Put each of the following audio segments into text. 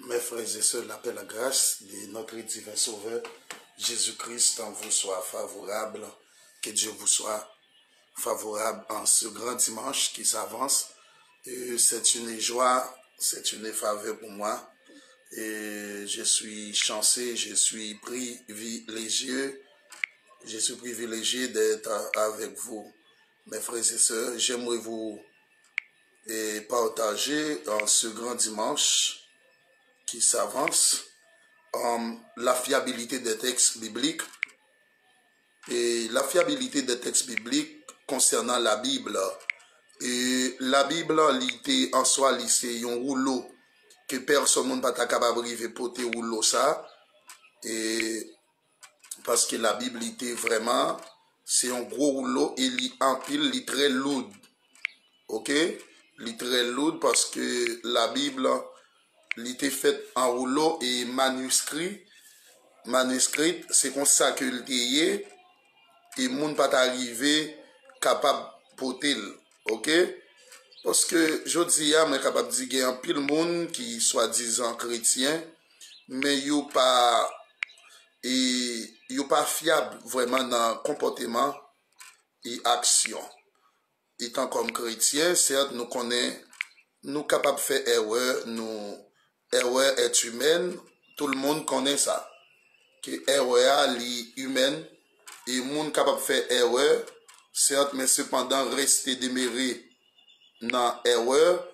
Mes frères et sœurs, la paix et la grâce de notre divin Sauveur, Jésus-Christ, en vous soit favorable. Que Dieu vous soit favorable en ce grand dimanche qui s'avance. C'est une joie, c'est une faveur pour moi. Et je suis chanceux, je suis privilégié. Je suis privilégié d'être avec vous, mes frères et sœurs. J'aimerais vous partager en ce grand dimanche qui s'avance la fiabilité des textes bibliques et la fiabilité des textes bibliques concernant la Bible. Et la Bible, l'ité en soi, c'est un rouleau que personne ne peut pas capable de porter rouleau ça. Et parce que la Bible était vraiment, c'est un gros rouleau et il empile, il est très lourd. Ok? Il est très lourd parce que la Bible, il était fait en rouleau et manuscrit. Manuscrit, c'est comme ça que il est et moun pas arrivé capable porter. Ok? Parce que je dis à moi capable de dire qu'il y a un pile monde qui soi-disant chrétien, mais yo pas fiable vraiment dans comportement et action. Étant comme chrétien, certes nous connaissons, nous capables de faire erreur, erreur est humaine, tout le monde connaît ça. Que erreur est humaine et le monde capable de faire erreur, certes, mais cependant rester demeuré dans erreur,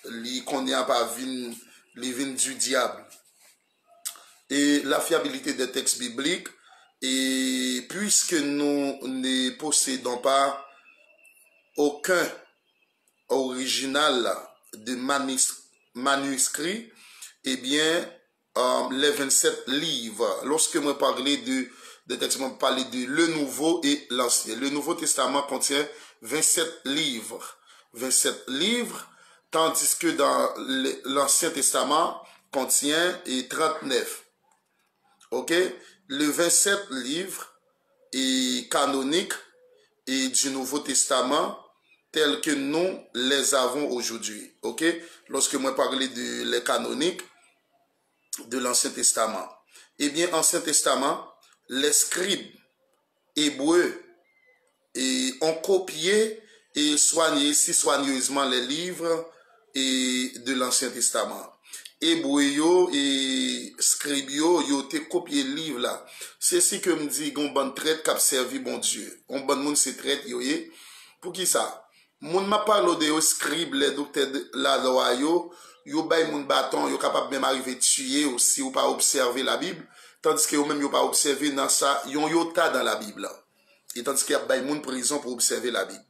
li connaît pas les vins du diable. Et la fiabilité des textes bibliques, et puisque nous ne possédons pas aucun original de manuscrit, eh bien, les 27 livres, lorsque moi parlais de textes, moi parlais de le Nouveau et l'Ancien. Le Nouveau Testament contient 27 livres. 27 livres, tandis que dans l'Ancien Testament contient 39. Ok? Le 27 livres est canonique et du Nouveau Testament tels que nous les avons aujourd'hui. Ok? Lorsque moi parlais de les canoniques de l'Ancien Testament. Eh bien, Ancien Testament, les scribes hébreux ont copié et soigné si soigneusement les livres de l'Ancien Testament. Hébreux et scribes yo te copié le livre là. C'est ce que me dit gon bonne traite qui a servi bon Dieu. On bon monde se traite yo pour qui ça? Moun m'a parlé de scribes les docteurs la loi yo bay moun bâton, yo capable même arriver tuer aussi ou pas observer la Bible, tandis que yo même yo pas observer dans ça, yon yota dans la Bible. Et tandis qu'il y a bay moun prison pour observer la Bible.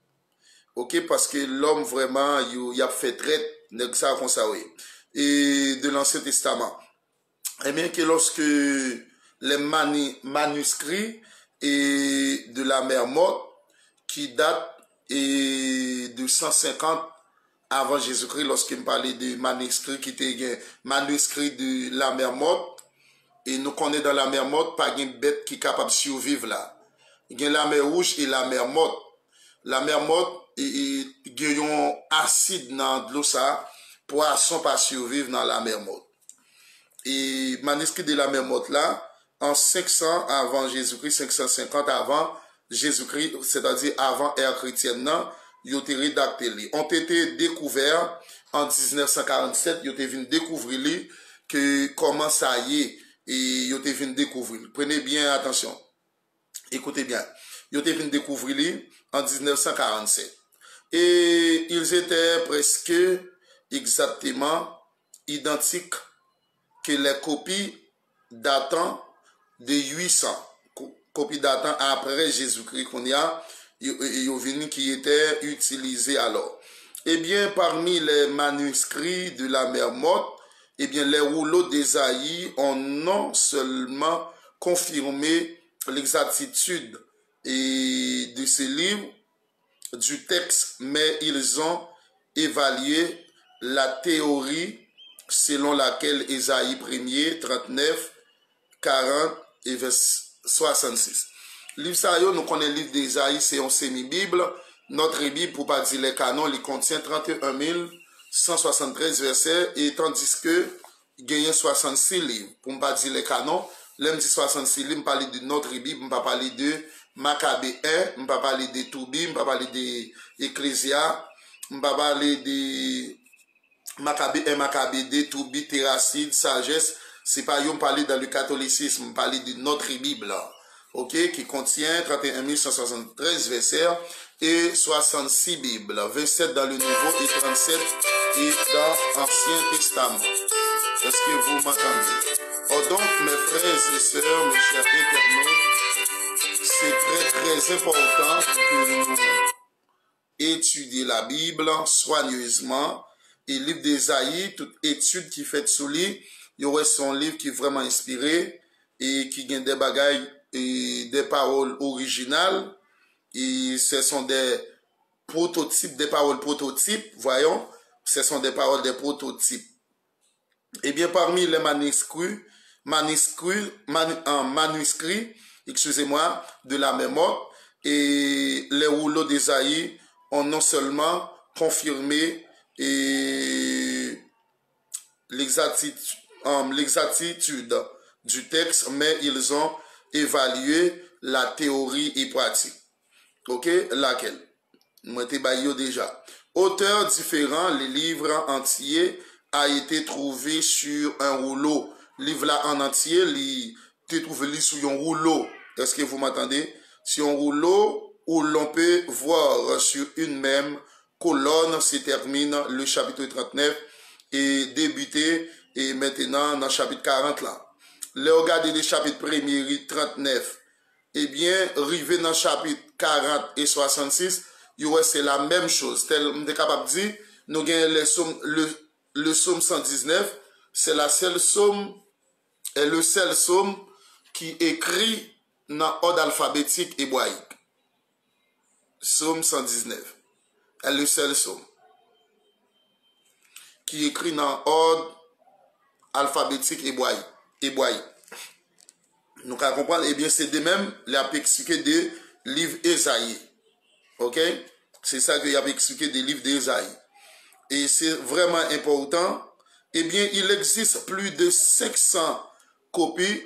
OK, parce que l'homme vraiment il a fait traite nèg ça comme ça oui. Et de l'Ancien Testament. Et bien que lorsque les manuscrits et de la mer morte qui datent de 150 avant Jésus-Christ, lorsqu'il me parlait de manuscrits qui étaient manuscrits de la mer morte, et nous connaissons dans la mer morte, pas une bête qui est capable de survivre là. Il y a la mer rouge et la mer morte. La mer morte, il y a un acide dans l'eau ça, poisson pas survivre dans la mer morte. Et manuscrit de la mer morte là, en 500 avant Jésus-Christ, 550 avant Jésus-Christ, c'est-à-dire avant ère chrétienne, ils ont été rédactés. Ont été découverts en 1947, ils ont été venus découvrir que comment ça y est, et ils ont été venus découvrir. Prenez bien attention. Écoutez bien. Ils ont été venus découvrir en 1947. Et ils étaient presque exactement identiques que les copies datant de 800. Copies datant après Jésus-Christ qu'on y a, qui étaient utilisés alors. Eh bien, parmi les manuscrits de la mer morte, eh bien, les rouleaux d'Ésaïe ont non seulement confirmé l'exactitude de ces livres, du texte, mais ils ont évalué la théorie selon laquelle Ésaïe 1er, 39, 40 et 66. Livre ça, nous connaissons le livre d'Ésaïe, c'est une semi-bible. Notre Bible, pour pas dire les canons, il contient 31 173 versets, et tandis que gagné 66 livres. Pour ne pas dire les canons, là, je dis 66 livres, je parle de notre Bible, je parle de Maccabée 1, je parle de Toubi, je parle de Ecclésia, je parle de Maccabée 1, Maccabée 2, Toubi, Théracide, Sagesse. C'est pas yo parler dans le catholicisme, parler de notre Bible, ok, qui contient 31 173 versets et 66 Bibles, 27 dans le Nouveau et 37 et dans l'Ancien Testament. Est-ce que vous m'entendez? Oh, donc, mes frères et sœurs, mes chers internautes, c'est très important que nous étudions la Bible soigneusement. Et le livre d'Ésaïe, toute étude qui fait sous lui, il y aurait son livre qui est vraiment inspiré et qui gagne des bagailles et des paroles originales. Et ce sont des prototypes, des paroles prototypes, voyons, ce sont des paroles des prototypes. Et bien, parmi les manuscrits, excusez-moi, de la mémoire, et les rouleaux d'Ésaïe ont non seulement confirmé l'exactitude du texte, mais ils ont évalué la théorie et pratique. Ok, laquelle? Moi, t'ai baillé déjà. Auteurs différents, les livres entiers a été trouvé sur un rouleau. Livre là en entier, t'es trouvé sur un rouleau. Est-ce que vous m'entendez? Sur un rouleau où l'on peut voir sur une même colonne se termine le chapitre 39 et débuté et maintenant dans le chapitre 40 là. Le regardez le chapitre 1er 39, eh bien, arrivé dans le chapitre 40 et 66, c'est la même chose. Tel, on est capable de dire, nous avons le psaume 119, c'est la seule psaume, et le seul psaume qui écrit dans l'ordre alphabétique hébraïque. Psaume 119. est le seul psaume qui écrit dans l'ordre alphabétique hébraïque. Nous allons comprendre, eh bien, c'est de même, il a expliqué des livres d'Ésaïe. Ok? C'est ça qu'il a expliqué des livres d'Ésaïe. Et c'est vraiment important. Eh bien, il existe plus de 500 copies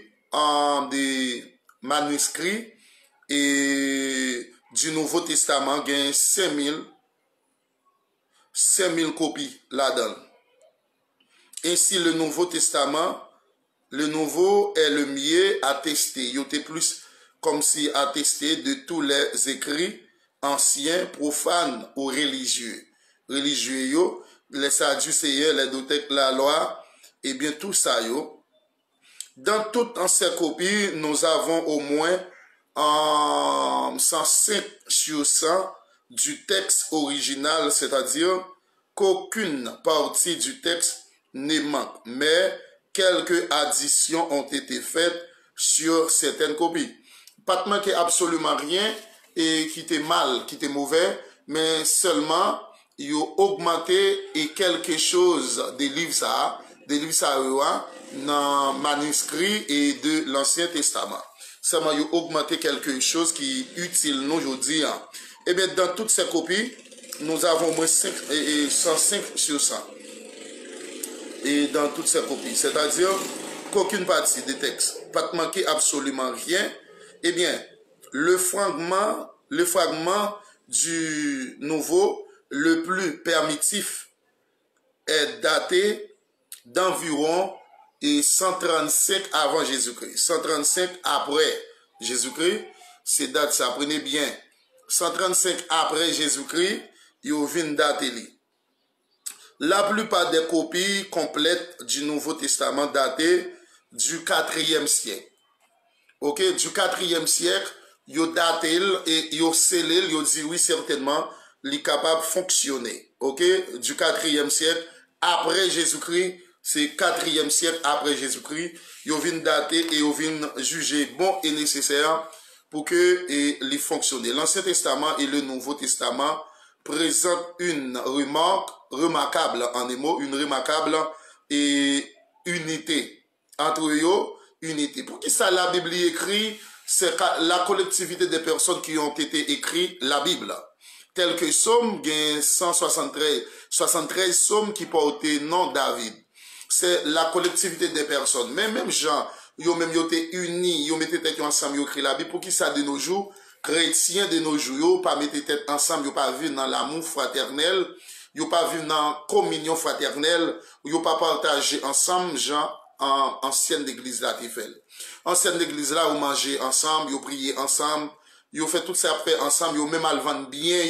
des manuscrits et du Nouveau Testament, il y a 5000 copies là-dedans. Ainsi, le Nouveau Testament, le Nouveau est le mieux attesté. Il était plus comme si attesté de tous les écrits anciens, profanes ou religieux. Religieux, yo, les Sadducéens, les docteurs de la loi, et bien tout ça, yo. Dans toutes ces copies, nous avons au moins 105 sur 100 du texte original, c'est-à-dire qu'aucune partie du texte ne manque, mais quelques additions ont été faites sur certaines copies. Pas de manquer absolument rien et qui était mal, qui était mauvais, mais seulement il y a augmenté et quelque chose des livres ça dans manuscrits et de l'Ancien Testament. Seulement il y a augmenté quelque chose qui est utile nous aujourd'hui. Et bien dans toutes ces copies, nous avons au moins 105 sur 100. Et dans toutes ces copies, c'est-à-dire qu'aucune partie des textes, pas de manquer absolument rien, eh bien, le fragment du Nouveau, le plus permissif, est daté d'environ 135 avant Jésus-Christ. 135 après Jésus-Christ, c'est date, ça prenez bien. 135 après Jésus-Christ, il vient dater. La plupart des copies complètes du Nouveau Testament datées du 4e siècle. Ok, du 4e siècle, yo daté et yo scellé, yo dit oui certainement, il est capable de fonctionner. Ok, du 4e siècle après Jésus-Christ, c'est 4e siècle après Jésus-Christ, yo vient dater et yo vient juger bon et nécessaire pour que il fonctionne. L'Ancien Testament et le Nouveau Testament présente une remarquable en des mots, une remarquable unité entre eux, unité. Pour qui ça la Bible écrit, c'est la collectivité des personnes qui ont été écrites la Bible. Tel que Somme, il y a 73 psaumes qui portent nom David. c'est la collectivité des personnes. Mais même gens, yo même yo été unis, yo mettez tête ensemble, yo écrit la Bible. Pour qui ça de nos jours, chrétiens de nos jours, yo pas mettre tête ensemble, yo pas vivre dans l'amour fraternel, yo pas vivre dans communion fraternelle, yo pas partager ensemble, gens, en ancienne église là qui fait. Ancienne église là, vous mangez ensemble, vous priez ensemble, vous faites tout ça fait ensemble, vous même à le vendre bien,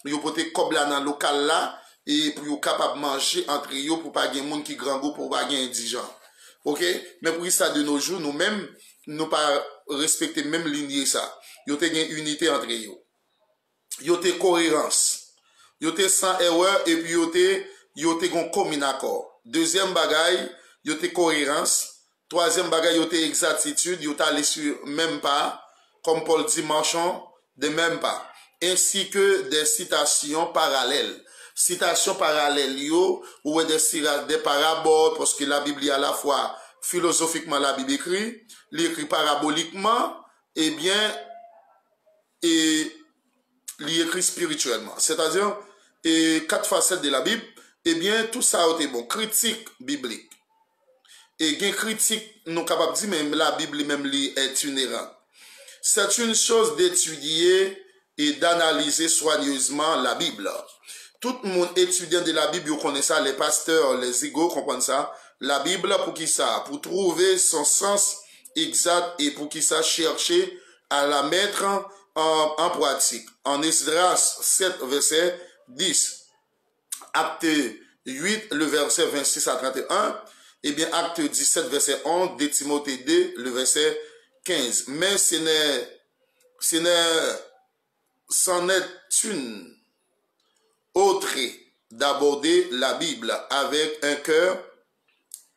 vous portez comme là dans le local là, et pour vous capable de manger entre vous pour pas gagner monde qui grand goût, pour pas gagner indigent. Ok? Mais pour ça de nos jours, nous-mêmes, nous pas respecter même ligne ça. Vous avez une unité entre vous. Vous avez cohérence. Vous avez sans erreur, et puis vous avez un commun accord. Deuxième bagaille, vous avez cohérence. Troisième bagaille, vous avez exactitude, vous allé sur même pas, comme Paul dit, marchons de même pas. Ainsi que des citations parallèles. Citations parallèles, ou des paraboles, parce que la Bible est à la fois philosophiquement, la Bible écrit, l'écrit paraboliquement, et bien, et l'écrit spirituellement. C'est-à-dire, et 4 facettes de la Bible, et bien, tout ça a été bon. Critique biblique. Et gain critique, nous capables de dire même la Bible même est inhérente. C'est une chose d'étudier et d'analyser soigneusement la Bible. Tout le monde étudiant de la Bible, vous connaissez ça, les pasteurs, les égaux comprennent ça. La Bible, pour qui ça? Pour trouver son sens exact et pour qui ça chercher à la mettre en pratique. En Esdras 7, verset 10. Acte 8, le verset 26 à 31. Eh bien, acte 17, verset 11, de Timothée 2, le verset 15. Mais c'en est une autre d'aborder la Bible avec un cœur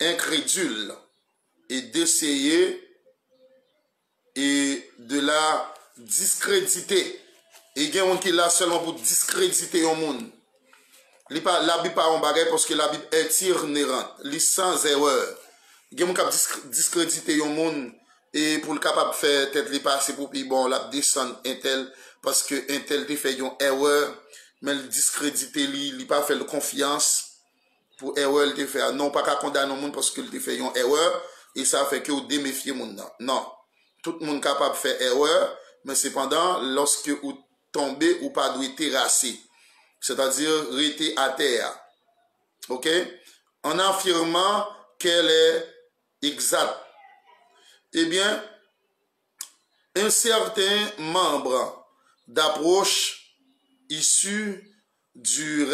incrédule et d'essayer et de la discréditer. Et il y a un qui est là seulement pour discréditer un monde. La Bible pas en bagage parce que la Bible est inhérente, elle sans erreur. Il y a un qui discréditer un monde et pour le capable de faire tête les passer pour puis bon la descendre un tel parce que un tel te fait une erreur mais il discréditer il pas fait de confiance pour erreur il te fait non pas qu'à condamner un monde parce qu'il te fait une erreur et ça fait que vous déméfiez monde non tout le monde capable de faire erreur mais cependant lorsque vous tombez ou pas doit terrasser c'est-à-dire rester à terre. OK? En affirmant qu'elle est exacte. Eh bien, un certain membre d'approche issu du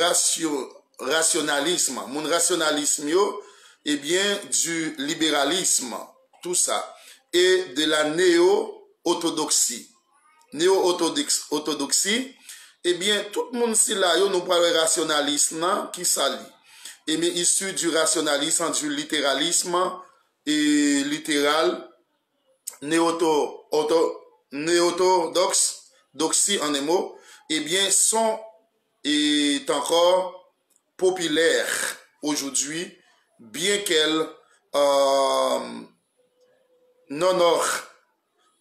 rationalisme, mon rationalisme, eh bien, du libéralisme, tout ça, et de la néo-orthodoxie. Néo-orthodoxie, eh bien, tout le monde ici là, nous parlons de rationalisme qui s'allie. Eh bien, issu du rationalisme, du littéralisme et littéral, néo-orthodoxe, doxie en un mot, eh bien, est encore populaire aujourd'hui, bien qu'elle n'honore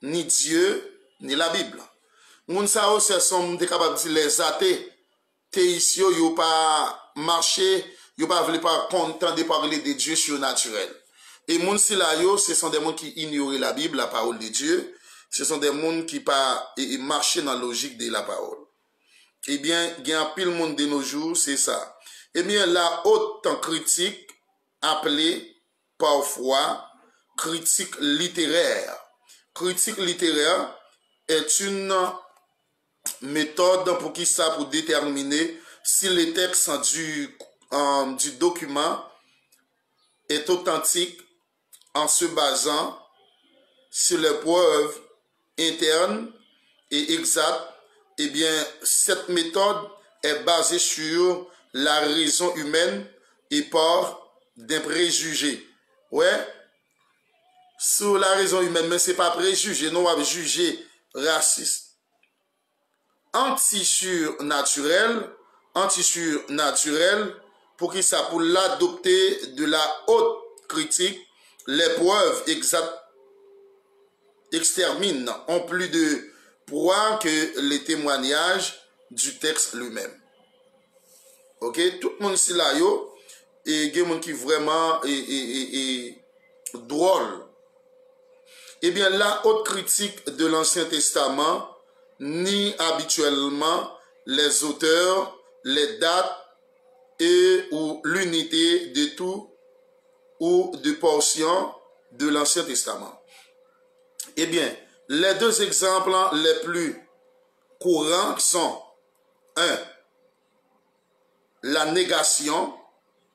ni Dieu, ni la Bible. Moun sa ou se sont capables de dire les athées, théistes, yo pas marché, yo pas voulu pas content de parler de Dieu surnaturel. Et moun si la yo, ce sont des gens qui ignorent la Bible, la parole de Dieu. Ce sont des gens qui pas marcher dans la logique de la parole. Eh bien, il y a un pile monde de nos jours, c'est ça. Eh bien, la haute critique, appelée parfois critique littéraire. Critique littéraire est une méthode pour qui ça pour déterminer si le texte du document est authentique en se basant sur les preuves internes et exactes. Eh bien, cette méthode est basée sur la raison humaine et par des préjugés. Ouais, sur la raison humaine, mais c'est pas préjugé, non, on va juger raciste. Anti-surnaturel, pour qui ça, pour l'adopter de la haute critique, les preuves exactes exterminent en plus de poids que les témoignages du texte lui-même. Ok, tout le monde ici là, yo, et gen moun qui vraiment est drôle. Eh bien, la haute critique de l'Ancien Testament nie habituellement les auteurs, les dates et ou l'unité de tout ou de portions de l'Ancien Testament. Eh bien, les deux exemples les plus courants sont 1. La négation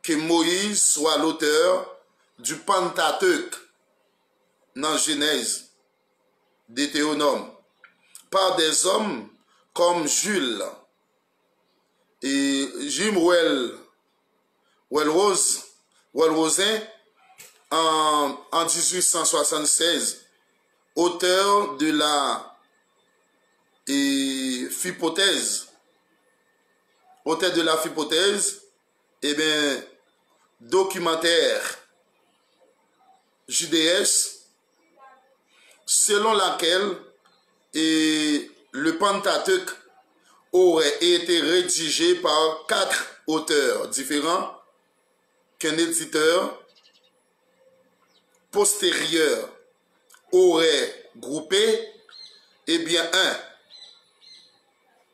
que Moïse soit l'auteur du Pentateuque dans Genèse, Deutéronome, par des hommes comme Jules et Jim Wellrosen en 1876, auteur de la hypothèse, eh bien, documentaire judéesque, selon laquelle le Pentateuque aurait été rédigé par 4 auteurs différents qu'un éditeur postérieur aurait groupé. Eh bien, 1.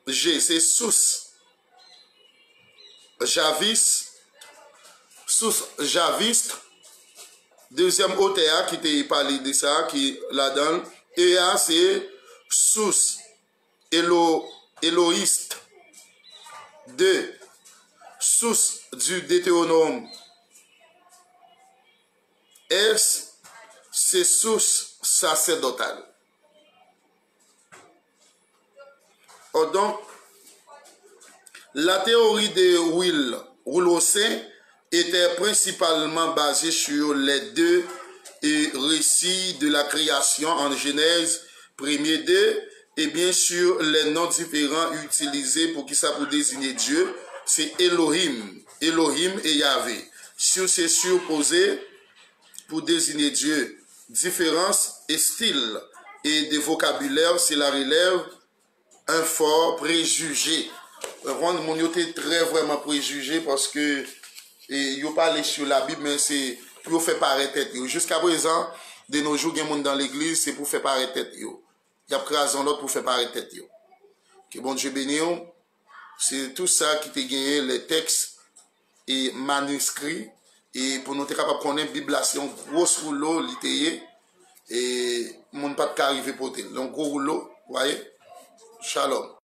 G, c'est Sous Javiste. Deuxième auteur qui t'a parlé de ça, qui la donne. Et A, c'est Sous Éloïste. 2. Sous du Deutéronome. S, c'est Sous sacerdotal. Oh, donc, la théorie de Wellrosen était principalement basée sur les deux récits de la création en Genèse 1er-2 et bien sûr les noms différents utilisés pour qui ça pour désigner Dieu, c'est Elohim et Yahvé. Sur ces surposés pour désigner Dieu, différence et style et de vocabulaire, cela relève un fort préjugé. Mon yoté très vraiment préjugé parce que yo parle sur la Bible, mais c'est pour faire paraître tête. Jusqu'à présent, de nos jours, il y a des gens dans l'église, c'est pour faire paraître tête. Il y a crasant l'autre pour faire paraître tête. Que bon Dieu bénisse. C'est tout ça qui te gagné les textes et manuscrits. Et pour nous être capable de connaître la Bible, c'est un gros rouleau littéraire. Et mon pas de arriver pour tel. Donc gros rouleau, vous voyez? Shalom.